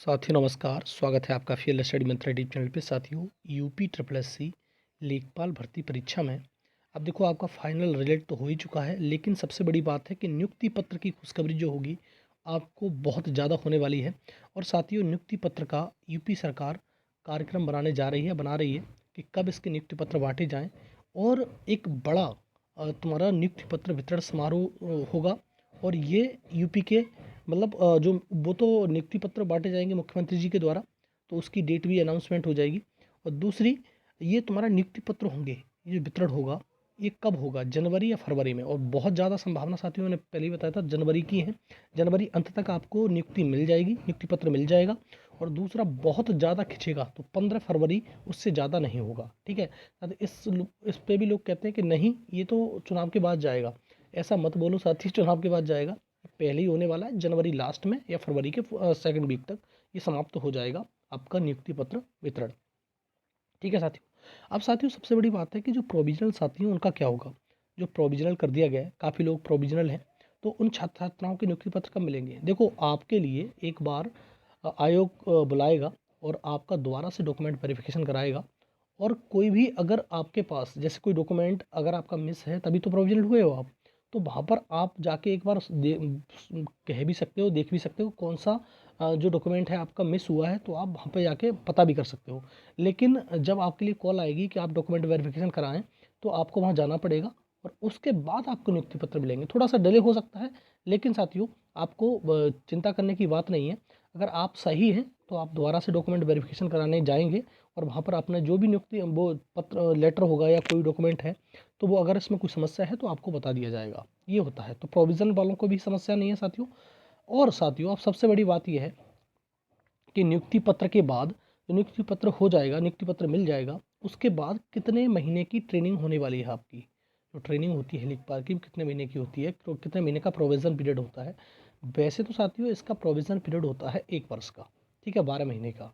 साथियों नमस्कार, स्वागत है आपका फील्ड स्टडी मंत्र यूट्यूब चैनल पे। साथियों यूपी ट्रिपल एस सी लेखपाल भर्ती परीक्षा में अब देखो आपका फाइनल रिजल्ट तो हो ही चुका है, लेकिन सबसे बड़ी बात है कि नियुक्ति पत्र की खुशखबरी जो होगी आपको बहुत ज़्यादा होने वाली है। और साथियों नियुक्ति पत्र का यूपी सरकार कार्यक्रम बना रही है कि कब इसके नियुक्ति पत्र बांटे जाएँ और एक बड़ा तुम्हारा नियुक्ति पत्र वितरण समारोह होगा। और ये यूपी के जो वो तो नियुक्ति पत्र बांटे जाएंगे मुख्यमंत्री जी के द्वारा, तो उसकी डेट भी अनाउंसमेंट हो जाएगी। और दूसरी, ये तुम्हारा नियुक्ति पत्र होंगे, ये वितरण होगा, ये कब होगा, जनवरी या फरवरी में। और बहुत ज़्यादा संभावना साथियों, मैंने पहले ही बताया था, जनवरी की है। जनवरी अंत तक आपको नियुक्ति मिल जाएगी, नियुक्ति पत्र मिल जाएगा। और दूसरा, बहुत ज़्यादा खिंचेगा तो 15 फरवरी, उससे ज़्यादा नहीं होगा। ठीक है, इस पे भी लोग कहते हैं कि नहीं ये तो चुनाव के बाद जाएगा। ऐसा मत बोलो साथी, चुनाव के बाद जाएगा, पहले ही होने वाला है। जनवरी लास्ट में या फरवरी के सेकंड वीक तक ये समाप्त हो जाएगा आपका नियुक्ति पत्र वितरण। ठीक है साथियों। अब साथियों सबसे बड़ी बात है कि जो प्रोविजनल साथियों उनका क्या होगा। जो प्रोविजनल कर दिया गया है, काफ़ी लोग प्रोविजनल हैं, तो उन छात्र छात्राओं के नियुक्ति पत्र कब मिलेंगे। देखो आपके लिए एक बार आयोग बुलाएगा और आपका दोबारा से डॉक्यूमेंट वेरिफिकेशन कराएगा। और कोई भी अगर आपके पास जैसे कोई डॉक्यूमेंट अगर आपका मिस है, तभी तो प्रोविजनल हुए हो आप, तो वहाँ पर आप जाके एक बार कह भी सकते हो, देख भी सकते हो कौन सा जो डॉक्यूमेंट है आपका मिस हुआ है, तो आप वहाँ पे जाके पता भी कर सकते हो। लेकिन जब आपके लिए कॉल आएगी कि आप डॉक्यूमेंट वेरिफिकेशन कराएं, तो आपको वहाँ जाना पड़ेगा और उसके बाद आपको नियुक्ति पत्र मिलेंगे। थोड़ा सा डिले हो सकता है, लेकिन साथियों आपको चिंता करने की बात नहीं है। अगर आप सही हैं तो आप दोबारा से डॉक्यूमेंट वेरिफिकेशन कराने जाएंगे और वहाँ पर अपना जो भी नियुक्ति वो पत्र लेटर होगा या कोई डॉक्यूमेंट है, तो वो अगर इसमें कोई समस्या है तो आपको बता दिया जाएगा। ये होता है, तो प्रोविज़न वालों को भी समस्या नहीं है साथियों। और साथियों अब सबसे बड़ी बात यह है कि नियुक्ति पत्र के बाद, जो नियुक्ति पत्र हो जाएगा, नियुक्ति पत्र मिल जाएगा, उसके बाद कितने महीने की ट्रेनिंग होने वाली है आपकी। जो ट्रेनिंग होती है लेखपाल की, कितने महीने की होती है, तो कितने महीने का प्रोविज़न पीरियड होता है। वैसे तो साथियों इसका प्रोविज़न पीरियड होता है 1 वर्ष का, ठीक है, 12 महीने का।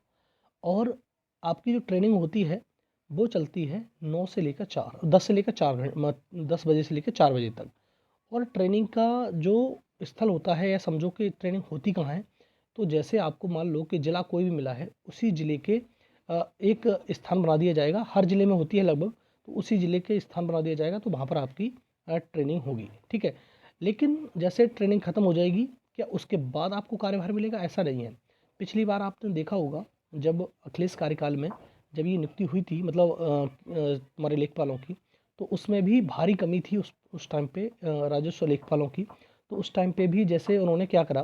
और आपकी जो ट्रेनिंग होती है वो चलती है 9 से लेकर 4, 10 से लेकर 4 घंटे, 10 बजे से लेकर 4 बजे तक। और ट्रेनिंग का जो स्थल होता है, या समझो कि ट्रेनिंग होती कहाँ है, तो जैसे आपको मान लो कि ज़िला कोई भी मिला है, उसी ज़िले के एक स्थान बना दिया जाएगा। हर ज़िले में होती है लगभग, तो उसी ज़िले के स्थान बना दिया जाएगा, तो वहाँ पर आपकी ट्रेनिंग होगी। ठीक है, लेकिन जैसे ट्रेनिंग ख़त्म हो जाएगी, क्या उसके बाद आपको कार्यभार मिलेगा, ऐसा नहीं है। पिछली बार आपने देखा होगा, जब अखिलेश कार्यकाल में जब ये नियुक्ति हुई थी, हमारे लेखपालों की, तो उसमें भी भारी कमी थी उस टाइम पे राजस्व लेखपालों की। तो उस टाइम पे भी जैसे उन्होंने क्या करा,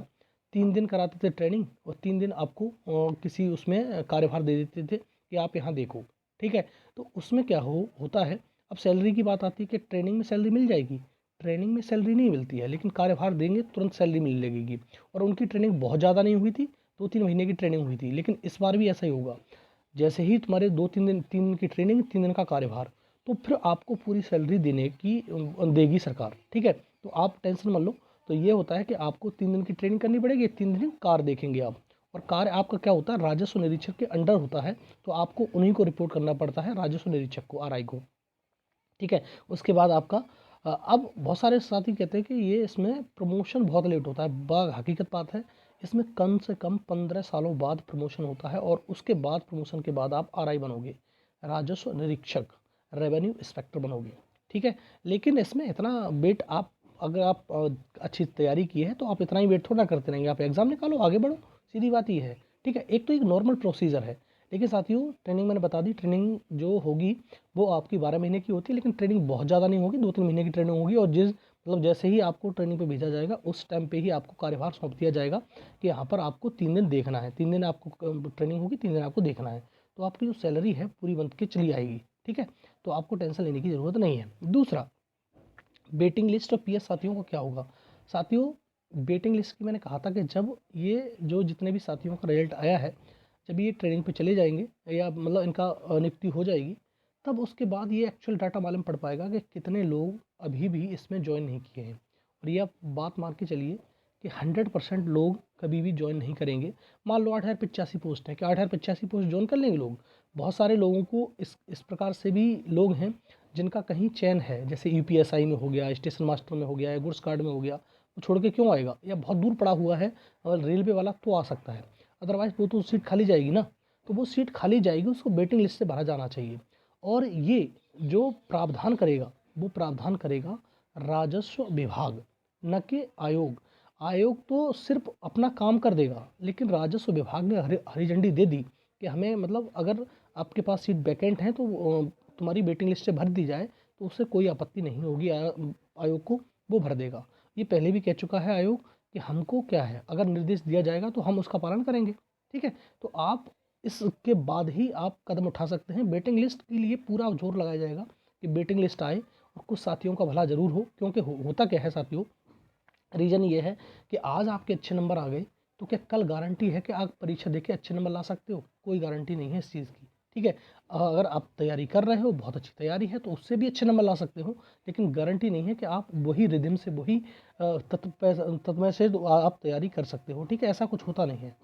3 दिन कराते थे ट्रेनिंग और 3 दिन आपको किसी उसमें कार्यभार दे देते थे कि आप यहाँ देखो। ठीक है, तो उसमें क्या होता है, अब सैलरी की बात आती है कि ट्रेनिंग में सैलरी मिल जाएगी। ट्रेनिंग में सैलरी नहीं मिलती है, लेकिन कार्यभार देंगे तुरंत सैलरी मिल लगेगी। और उनकी ट्रेनिंग बहुत ज़्यादा नहीं हुई थी, 2-3 महीने की ट्रेनिंग हुई थी। लेकिन इस बार भी ऐसा ही होगा, जैसे ही तुम्हारे 3 दिन की ट्रेनिंग, 3 दिन का कार्यभार, तो फिर आपको पूरी सैलरी देने की देगी सरकार। ठीक है, तो आप टेंशन मत लो। तो ये होता है कि आपको 3 दिन की ट्रेनिंग करनी पड़ेगी, 3 दिन कार देखेंगे आप। और कार्य आपका क्या होता है, राजस्व निरीक्षक के अंडर होता है, तो आपको उन्हीं को रिपोर्ट करना पड़ता है, राजस्व निरीक्षक को, आरआई को। ठीक है, उसके बाद आपका अब बहुत सारे साथी कहते हैं कि ये इसमें प्रमोशन बहुत लेट होता है। हकीकत बात है, इसमें कम से कम 15 सालों बाद प्रमोशन होता है। और उसके बाद प्रमोशन के बाद आप आरआई बनोगे, राजस्व निरीक्षक, रेवेन्यू इंस्पेक्टर बनोगे। ठीक है, लेकिन इसमें इतना वेट आप, अगर आप अच्छी तैयारी की है, तो आप इतना ही वेट थोड़ा करते रहेंगे। आप एग्ज़ाम निकालो, आगे बढ़ो, सीधी बात ये है। ठीक है, एक तो एक नॉर्मल प्रोसीजर है। लेकिन साथियों ट्रेनिंग मैंने बता दी, ट्रेनिंग जो होगी वो आपकी 12 महीने की होती है, लेकिन ट्रेनिंग बहुत ज़्यादा नहीं होगी, 2-3 महीने की ट्रेनिंग होगी। और जैसे ही आपको ट्रेनिंग पे भेजा जाएगा, उस टाइम पे ही आपको कार्यभार सौंप दिया जाएगा कि यहाँ पर आपको 3 दिन देखना है। 3 दिन आपको ट्रेनिंग होगी, 3 दिन आपको देखना है, तो आपकी जो सैलरी है पूरी बन के चली आएगी। ठीक है, तो आपको टेंशन लेने की ज़रूरत नहीं है। दूसरा, वेटिंग लिस्ट और पीएस साथियों का क्या होगा। साथियों वेटिंग लिस्ट की मैंने कहा था कि जब ये जो जितने भी साथियों का रिजल्ट आया है, जब ये ट्रेनिंग पे चले जाएंगे, या इनका नियुक्ति हो जाएगी, तब उसके बाद ये एक्चुअल डाटा मालूम पड़ पाएगा कि कितने लोग अभी भी इसमें ज्वाइन नहीं किए हैं। और ये आप बात मान के चलिए कि 100% लोग कभी भी ज्वाइन नहीं करेंगे। मान लो 8085 पोस्ट है, क्या 8085 पोस्ट ज्वाइन कर लेंगे लोग। बहुत सारे लोगों को इस प्रकार से भी लोग हैं जिनका कहीं चयन है, जैसे यूपीएसआई में हो गया, स्टेशन मास्टर में हो गया, या गुड्स कार्ड में हो गया, वो छोड़ के क्यों आएगा, या बहुत दूर पड़ा हुआ है, अगर रेलवे वाला तो आ सकता है। अदरवाइज़ वो तो सीट खाली जाएगी ना, तो वो सीट खाली जाएगी, उसको वेटिंग लिस्ट से भरा जाना चाहिए। और ये जो प्रावधान करेगा, वो प्रावधान करेगा राजस्व विभाग, न कि आयोग। आयोग तो सिर्फ अपना काम कर देगा, लेकिन राजस्व विभाग ने हरी झंडी दे दी कि हमें मतलब अगर आपके पास सीट वैकेंट है तो तुम्हारी वेटिंग लिस्ट से भर दी जाए, तो उससे कोई आपत्ति नहीं होगी आयोग को, वो भर देगा। ये पहले भी कह चुका है आयोग कि हमको क्या है, अगर निर्देश दिया जाएगा तो हम उसका पालन करेंगे। ठीक है, तो आप इसके बाद ही आप कदम उठा सकते हैं। वेटिंग लिस्ट के लिए पूरा जोर लगाया जाएगा कि वेटिंग लिस्ट आए और कुछ साथियों का भला ज़रूर हो, क्योंकि होता क्या है साथियों, रीज़न ये है कि आज आपके अच्छे नंबर आ गए तो क्या कल गारंटी है कि आप परीक्षा देके अच्छे नंबर ला सकते हो? कोई गारंटी नहीं है इस चीज़ की। ठीक है, अगर आप तैयारी कर रहे हो, बहुत अच्छी तैयारी है, तो उससे भी अच्छे नंबर ला सकते हो, लेकिन गारंटी नहीं है कि आप वही रिदम से, वही तत्वमय से आप तैयारी कर सकते हो। ठीक है, ऐसा कुछ होता नहीं है।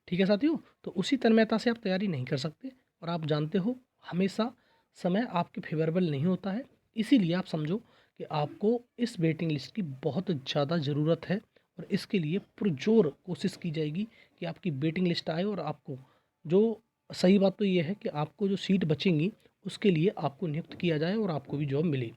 ठीक है साथियों, तो उसी तन्मयता से आप तैयारी नहीं कर सकते, और आप जानते हो हमेशा समय आपके फेवरेबल नहीं होता है। इसीलिए आप समझो कि आपको इस वेटिंग लिस्ट की बहुत ज़्यादा ज़रूरत है, और इसके लिए पुरजोर कोशिश की जाएगी कि आपकी वेटिंग लिस्ट आए, और आपको जो सही बात तो ये है कि आपको जो सीट बचेंगी उसके लिए आपको नियुक्त किया जाए और आपको भी जॉब मिले।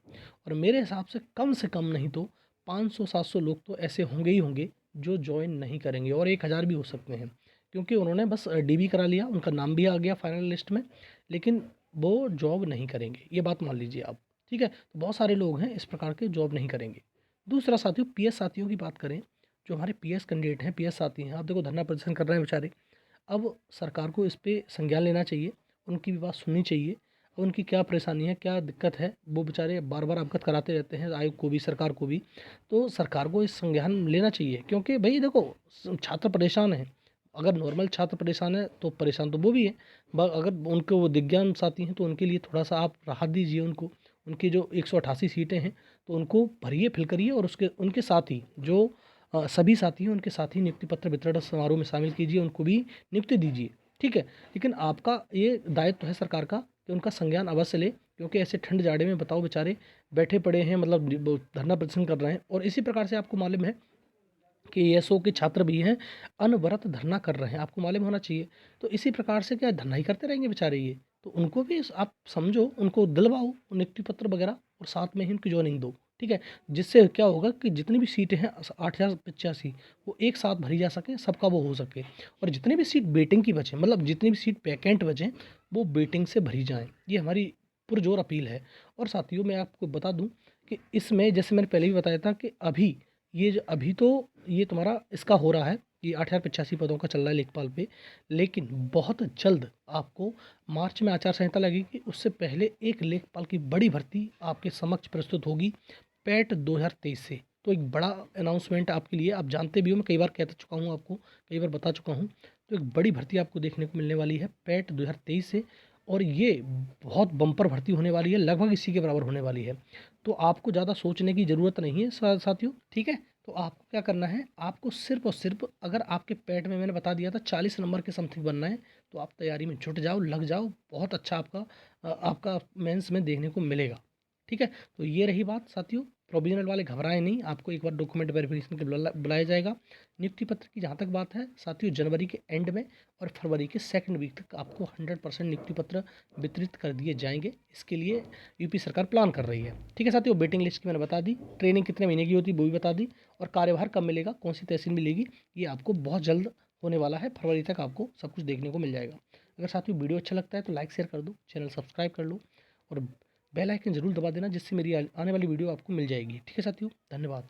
और मेरे हिसाब से कम नहीं तो 500-700 लोग तो ऐसे होंगे ही होंगे जो ज्वाइन नहीं करेंगे, और 1000 भी हो सकते हैं, क्योंकि उन्होंने बस डीबी करा लिया, उनका नाम भी आ गया फाइनल लिस्ट में, लेकिन वो जॉब नहीं करेंगे, ये बात मान लीजिए आप। ठीक है, तो बहुत सारे लोग हैं इस प्रकार के जॉब नहीं करेंगे। दूसरा साथियों, पीएस साथियों की बात करें, जो हमारे पीएस कैंडिडेट हैं, पीएस साथी हैं, आप देखो धरना प्रदर्शन कर रहे हैं बेचारे। अब सरकार को इस पे संज्ञान लेना चाहिए, उनकी भी बात सुननी चाहिए, और उनकी क्या परेशानी है, क्या दिक्कत है, वो बेचारे बार बार अवगत कराते रहते हैं आयोग को भी, सरकार को भी। तो सरकार को इस संज्ञान लेना चाहिए, क्योंकि भाई देखो, छात्र परेशान हैं। अगर नॉर्मल छात्र परेशान है तो परेशान तो वो भी है, अगर उनको वो दिव्यांग साथी हैं तो उनके लिए थोड़ा सा आप राहत दीजिए उनको। उनकी जो 188 सीटें हैं तो उनको भरिए, फिल करिए, और उसके उनके साथ ही जो सभी साथी हैं उनके साथ ही नियुक्ति पत्र वितरण समारोह में शामिल कीजिए, उनको भी नियुक्ति दीजिए। ठीक है, लेकिन आपका ये दायित्व है सरकार का कि उनका संज्ञान अवश्य ले, क्योंकि ऐसे ठंड जाड़े में बताओ बेचारे बैठे पड़े हैं, मतलब धरना प्रदर्शन कर रहे हैं। और इसी प्रकार से आपको मालूम है कि एएसओ के छात्र भी हैं, अनवरत धरना कर रहे हैं, आपको मालूम होना चाहिए। तो इसी प्रकार से क्या धरना ही करते रहेंगे बेचारे ये? तो उनको भी आप समझो, उनको दिलवाओ नियुक्ति पत्र वगैरह, और साथ में ही उनकी जॉइनिंग दो। ठीक है, जिससे क्या होगा कि जितनी भी सीटें हैं 8085, वो एक साथ भरी जा सके, सबका वो हो सके, और जितनी भी सीट वेटिंग की बचें, मतलब जितनी भी सीट वैकेंट बचें, वो वेटिंग से भरी जाएँ। ये हमारी पुरजोर अपील है। और साथियों, मैं आपको बता दूँ कि इसमें जैसे मैंने पहले भी बताया था कि अभी तो ये तुम्हारा इसका हो रहा है, ये 8085 पदों का चल रहा है लेखपाल पे, लेकिन बहुत जल्द आपको मार्च में आचार संहिता लगेगी, उससे पहले एक लेखपाल की बड़ी भर्ती आपके समक्ष प्रस्तुत होगी पैट 2023 से। तो एक बड़ा अनाउंसमेंट आपके लिए, आप जानते भी हो, मैं कई बार कह चुका हूँ आपको, कई बार बता चुका हूँ। तो एक बड़ी भर्ती आपको देखने को मिलने वाली है पैट 2023 से, और ये बहुत बम्पर भर्ती होने वाली है, लगभग इसी के बराबर होने वाली है। तो आपको ज़्यादा सोचने की ज़रूरत नहीं है साथियों। ठीक है, तो आपको क्या करना है, आपको सिर्फ और सिर्फ, अगर आपके पैट में मैंने बता दिया था 40 नंबर के समथिंग बनना है, तो आप तैयारी में जुट जाओ, लग जाओ, बहुत अच्छा आपका मेंस में देखने को मिलेगा। ठीक है, तो ये रही बात साथियों। प्रोविजनल वाले घबराएं नहीं, आपको एक बार डॉक्यूमेंट वेरिफिकेशन के बुलाया जाएगा। नियुक्ति पत्र की जहाँ तक बात है साथियों, जनवरी के एंड में और फरवरी के सेकंड वीक तक आपको 100% नियुक्ति पत्र वितरित कर दिए जाएंगे। इसके लिए यूपी सरकार प्लान कर रही है। ठीक है साथियों, वेटिंग लिस्ट की मैंने बता दी, ट्रेनिंग कितने महीने की होती है वो भी बता दी, और कार्यभार कब मिलेगा, कौन सी तहसील मिलेगी, ये आपको बहुत जल्द होने वाला है। फरवरी तक आपको सब कुछ देखने को मिल जाएगा। अगर साथियों वीडियो अच्छा लगता है तो लाइक शेयर कर दो, चैनल सब्सक्राइब कर लो, और बेल आइकन जरूर दबा देना, जिससे मेरी आने वाली वीडियो आपको मिल जाएगी। ठीक है साथियों, धन्यवाद।